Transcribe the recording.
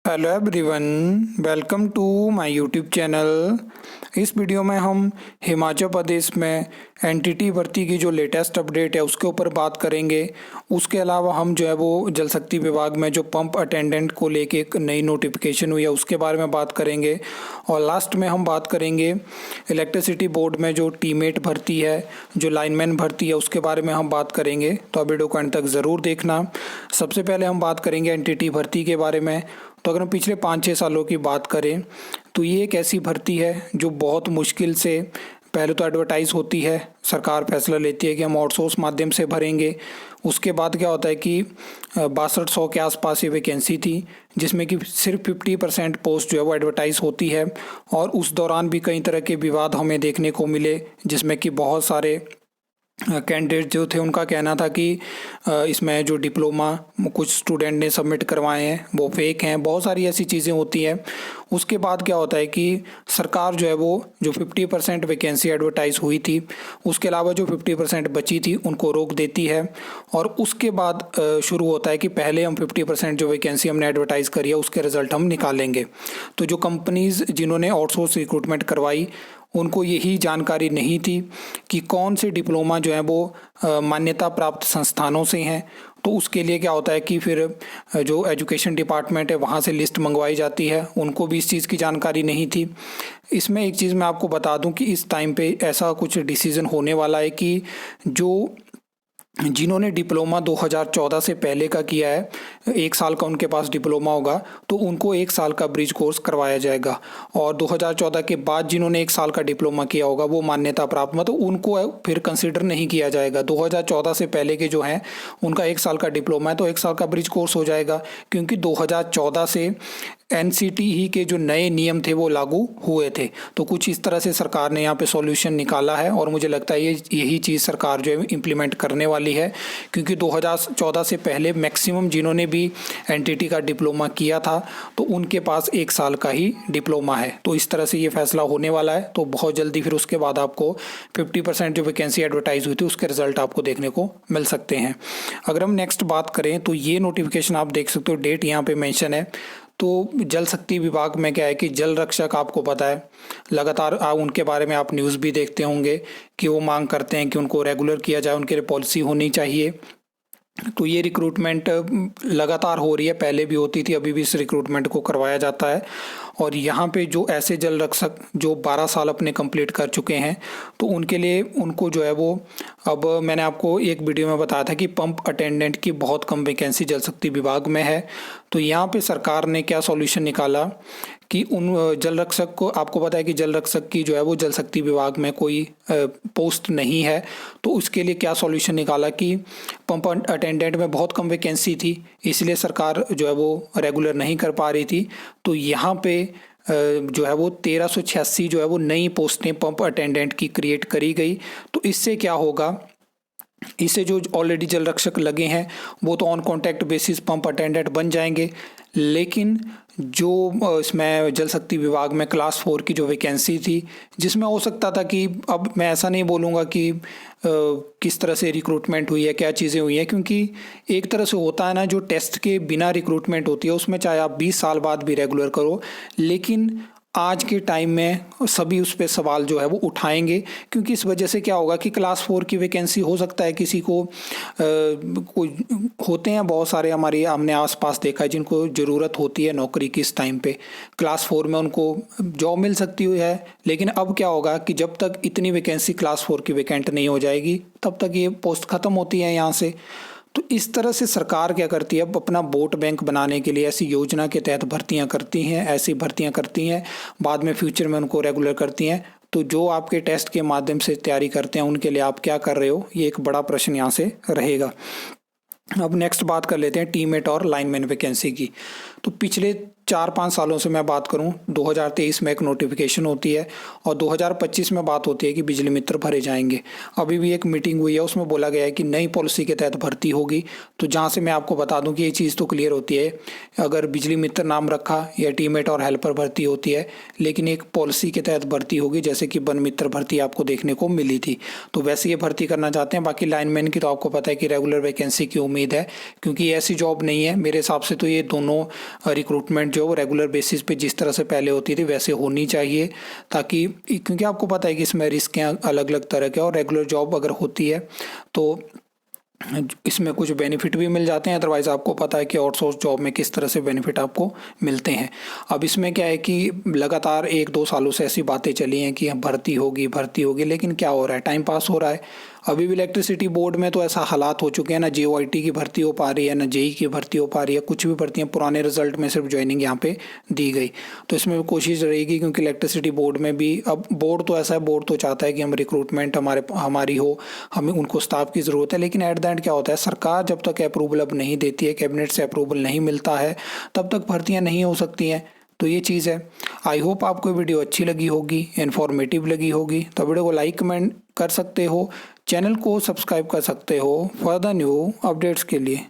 Hello everyone, welcome to my YouTube channel. इस वीडियो में हम हिमाचल प्रदेश में एनटीटी भर्ती की जो लेटेस्ट अपडेट है उसके ऊपर बात करेंगे। उसके अलावा हम जो है वो जल शक्ति विभाग में जो पंप अटेंडेंट को लेके एक नई नोटिफिकेशन हुई है उसके बारे में बात करेंगे। और लास्ट में हम बात करेंगे इलेक्ट्रिसिटी बोर्ड में जो टीमेट भर्ती है, जो लाइनमैन भर्ती है, उसके बारे में हम बात करेंगे। तो वीडियो को अंत तक ज़रूर देखना। सबसे पहले हम बात करेंगे एनटीटी भर्ती के बारे में। तो अगर हम पिछले 5-6 सालों की बात करें तो ये एक ऐसी भर्ती है जो बहुत मुश्किल से पहले तो एडवर्टाइज़ होती है, सरकार फैसला लेती है कि हम आउटसोर्स माध्यम से भरेंगे। उसके बाद क्या होता है कि 6200 के आसपास ये वैकेंसी थी, जिसमें कि सिर्फ 50% पोस्ट जो है वो एडवर्टाइज़ होती है। और उस दौरान भी कई तरह के विवाद हमें देखने को मिले, जिसमें कि बहुत सारे कैंडिडेट जो थे उनका कहना था कि इसमें जो डिप्लोमा कुछ स्टूडेंट ने सबमिट करवाए हैं वो फेक हैं। बहुत सारी ऐसी चीज़ें होती हैं। उसके बाद क्या होता है कि सरकार जो है वो जो 50% वैकेंसी एडवर्टाइज़ हुई थी, उसके अलावा जो 50% बची थी उनको रोक देती है। और उसके बाद शुरू होता है कि पहले हम 50% जो वैकेंसी हमने एडवर्टाइज़ करी है उसके रिज़ल्ट हम निकालेंगे। तो जो कंपनीज़ जिन्होंने आउटसोर्स रिक्रूटमेंट करवाई उनको यही जानकारी नहीं थी कि कौन से डिप्लोमा जो है वो मान्यता प्राप्त संस्थानों से हैं। तो उसके लिए क्या होता है कि फिर जो एजुकेशन डिपार्टमेंट है वहाँ से लिस्ट मंगवाई जाती है, उनको भी इस चीज़ की जानकारी नहीं थी। इसमें एक चीज़ मैं आपको बता दूं कि इस टाइम पे ऐसा कुछ डिसीज़न होने वाला है कि जो जिन्होंने डिप्लोमा 2014 से पहले का किया है, 1 साल का उनके पास डिप्लोमा होगा, तो उनको 1 साल का ब्रिज कोर्स करवाया जाएगा। और 2014 के बाद जिन्होंने 1 साल का डिप्लोमा किया होगा वो मान्यता प्राप्त, मतलब उनको फिर कंसिडर नहीं किया जाएगा। 2014 से पहले के जो हैं उनका 1 साल का डिप्लोमा है तो 1 साल का ब्रिज कोर्स हो जाएगा, क्योंकि 2014 से एनसीटी ही के जो नए नियम थे वो लागू हुए थे। तो कुछ इस तरह से सरकार ने यहाँ पे सॉल्यूशन निकाला है और मुझे लगता है यही चीज़ सरकार जो है इम्प्लीमेंट करने वाली है, क्योंकि 2014 से पहले मैक्सिमम जिन्होंने भी एनटीटी का डिप्लोमा किया था तो उनके पास 1 साल का ही डिप्लोमा है। तो इस तरह से ये फैसला होने वाला है। तो बहुत जल्दी फिर उसके बाद आपको 50% जो वैकेंसी एडवर्टाइज हुई थी उसके रिजल्ट आपको देखने को मिल सकते हैं। अगर हम नेक्स्ट बात करें तो ये नोटिफिकेशन आप देख सकते हो, डेट यहाँ पे मेंशन है। तो जल शक्ति विभाग में क्या है कि जल रक्षक, आपको पता है लगातार उनके बारे में आप न्यूज़ भी देखते होंगे कि वो मांग करते हैं कि उनको रेगुलर किया जाए, उनके लिए पॉलिसी होनी चाहिए। तो ये रिक्रूटमेंट लगातार हो रही है, पहले भी होती थी, अभी भी इस रिक्रूटमेंट को करवाया जाता है। और यहाँ पे जो ऐसे जल रक्षक जो 12 साल अपने कंप्लीट कर चुके हैं तो उनके लिए उनको जो है वो, अब मैंने आपको एक वीडियो में बताया था कि पंप अटेंडेंट की बहुत कम वैकेंसी जल शक्ति विभाग में है। तो यहाँ पे सरकार ने क्या सॉल्यूशन निकाला कि उन जल रक्षक को, आपको पता है कि जल रक्षक की जो है वो जल शक्ति विभाग में कोई पोस्ट नहीं है। तो उसके लिए क्या सॉल्यूशन निकाला कि पंप अटेंडेंट में बहुत कम वैकेंसी थी, इसलिए सरकार जो है वो रेगुलर नहीं कर पा रही थी। तो यहाँ पे जो है वो 1386 जो है वो नई पोस्टें पंप अटेंडेंट की क्रिएट करी गई। तो इससे क्या होगा, इससे जो ऑलरेडी जल रक्षक लगे हैं वो तो on contract basis pump attendant बन जाएंगे, लेकिन जो इसमें जल शक्ति विभाग में क्लास 4 की जो वैकेंसी थी, जिसमें हो सकता था कि, अब मैं ऐसा नहीं बोलूँगा कि किस तरह से रिक्रूटमेंट हुई है, क्या चीज़ें हुई हैं, क्योंकि एक तरह से होता है ना, जो टेस्ट के बिना रिक्रूटमेंट होती है उसमें चाहे आप 20 साल बाद भी रेगुलर करो, लेकिन आज के टाइम में सभी उस पर सवाल जो है वो उठाएंगे। क्योंकि इस वजह से क्या होगा कि क्लास 4 की वैकेंसी हो सकता है किसी को, कोई होते हैं बहुत सारे, हमने आसपास देखा है जिनको ज़रूरत होती है नौकरी की, इस टाइम पे क्लास 4 में उनको जॉब मिल सकती हुई है। लेकिन अब क्या होगा कि जब तक इतनी वैकेंसी क्लास 4 की वैकेंट नहीं हो जाएगी तब तक ये पोस्ट ख़त्म होती है यहाँ से। तो इस तरह से सरकार क्या करती है, अब अपना वोट बैंक बनाने के लिए ऐसी योजना के तहत भर्तियां करती हैं, ऐसी भर्तियां करती हैं, बाद में फ्यूचर में उनको रेगुलर करती हैं। तो जो आपके टेस्ट के माध्यम से तैयारी करते हैं उनके लिए आप क्या कर रहे हो, ये एक बड़ा प्रश्न यहाँ से रहेगा। अब नेक्स्ट बात कर लेते हैं टीमेट और लाइनमैन वैकेंसी की। तो पिछले 4-5 सालों से मैं बात करूं, 2023 में एक नोटिफिकेशन होती है और 2025 में बात होती है कि बिजली मित्र भरे जाएंगे। अभी भी एक मीटिंग हुई है, उसमें बोला गया है कि नई पॉलिसी के तहत भर्ती होगी। तो जहां से मैं आपको बता दूं कि ये चीज़ तो क्लियर होती है, अगर बिजली मित्र नाम रखा या टीमेट और हेल्पर भर्ती होती है, लेकिन एक पॉलिसी के तहत भर्ती होगी, जैसे कि वन मित्र भर्ती आपको देखने को मिली थी। तो वैसे ये भर्ती करना चाहते हैं। बाकी लाइनमैन की तो आपको पता है कि रेगुलर वैकेंसी की उम्मीद है, क्योंकि ऐसी जॉब नहीं है मेरे हिसाब से। तो ये दोनों रिक्रूटमेंट जो रेगुलर बेसिस पे जिस तरह से पहले होती थी वैसे होनी चाहिए, ताकि क्योंकि आपको पता है कि इसमें रिस्क हैं अलग अलग तरह के, और रेगुलर जॉब अगर होती है तो इसमें कुछ बेनिफिट भी मिल जाते हैं, अदरवाइज़ आपको पता है कि आउटसोर्स जॉब में किस तरह से बेनिफिट आपको मिलते हैं। अब इसमें क्या है कि लगातार 1-2 सालों से ऐसी बातें चली हैं कि भर्ती होगी, लेकिन क्या हो रहा है, टाइम पास हो रहा है। अभी भी इलेक्ट्रिसिटी बोर्ड में तो ऐसा हालात हो चुके हैं, ना JOIT की भर्ती हो पा रही है, ना JEE की भर्ती हो पा रही है, कुछ भी भर्तियाँ पुराने रिजल्ट में सिर्फ ज्वाइनिंग यहाँ पे दी गई। तो इसमें भी कोशिश रहेगी, क्योंकि इलेक्ट्रिसिटी बोर्ड में भी अब बोर्ड तो ऐसा है, बोर्ड तो चाहता है कि हम रिक्रूटमेंट हमारी हो, हमें उनको स्टाफ की ज़रूरत है, लेकिन एट द एंड क्या होता है, सरकार जब तक अप्रूवल अब नहीं देती है, कैबिनेट से अप्रूवल नहीं मिलता है, तब तक भर्तियाँ नहीं हो सकती हैं। तो ये चीज़ है। आई होप आपको वीडियो अच्छी लगी होगी, इन्फॉर्मेटिव लगी होगी। तो वीडियो को लाइक कमेंट कर सकते हो, चैनल को सब्सक्राइब कर सकते हो फर्दर न्यू अपडेट्स के लिए।